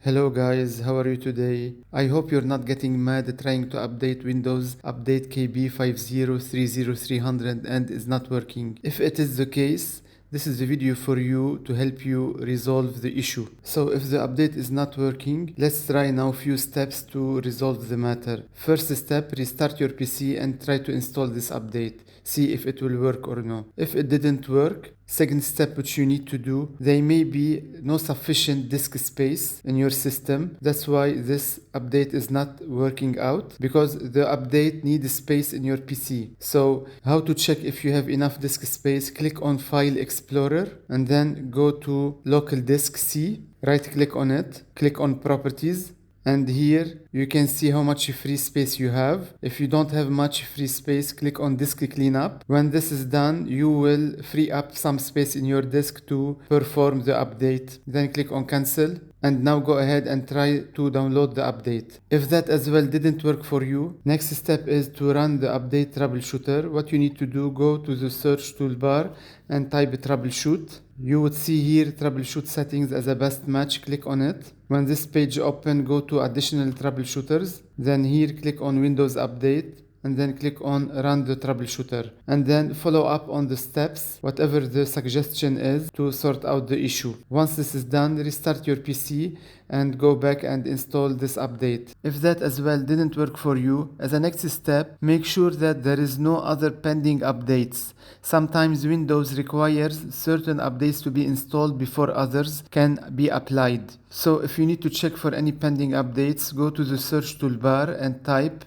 Hello guys, how are you today? I hope you're not getting mad trying to update Windows Update KB5030300 and is not working. If it is the case, this is the video for you to help you resolve the issue. So if the update is not working, let's try now few steps to resolve the matter. First step, restart your PC and try to install this update. See if it will work or no. If it didn't work, second step which you need to do, there may be no sufficient disk space in your system. That's why this update is not working out, because the update needs space in your PC. So how to check if you have enough disk space? Click on File Explorer and then go to Local Disk C, right click on it, click on Properties, and here you can see how much free space you have. If you don't have much free space, click on Disk Cleanup. When this is done, you will free up some space in your disk to perform the update. Then click on Cancel. And now go ahead and try to download the update. If that as well didn't work for you, next step is to run the update troubleshooter. What you need to do, go to the search toolbar and type troubleshoot. You would see here troubleshoot settings as a best match. Click on it. When this page open, go to additional troubleshooters. Then here click on Windows Update and then click on Run the Troubleshooter. And then follow up on the steps, whatever the suggestion is, to sort out the issue. Once this is done, restart your PC and go back and install this update. If that as well didn't work for you, as a next step, make sure that there is no other pending updates. Sometimes Windows requires certain updates to be installed before others can be applied. So if you need to check for any pending updates, go to the search toolbar and type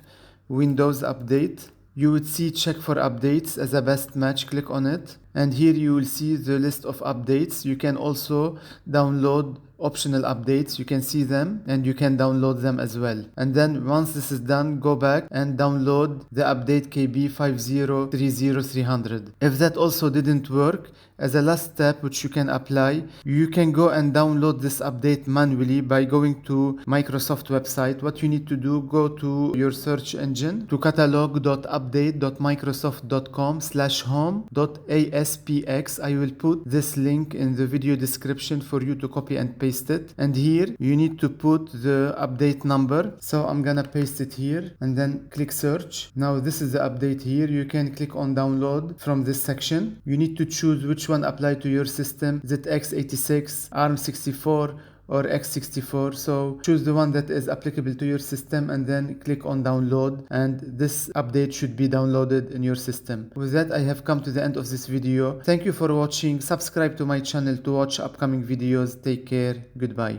Windows Update. You would see check for updates as a best match. Click on it and here you will see the list of updates. You can also download optional updates. You can see them and you can download them as well. And then once this is done, go back and download the update KB5030300. If that also didn't work, as a last step which you can apply, you can go and download this update manually by going to Microsoft website. What you need to do, go to your search engine to catalog.update.microsoft.com/home.aspx. I will put this link in the video description for you to copy and paste it. And here you need to put the update number. So I'm gonna paste it here and then click search. Now this is the update here. You can click on download from this section. You need to choose which one apply to your system. Is it x86, ARM64 or x64? So choose the one that is applicable to your system and then click on download, and this update should be downloaded in your system. With that, I have come to the end of this video. Thank you for watching. Subscribe to my channel to watch upcoming videos. Take care. Goodbye.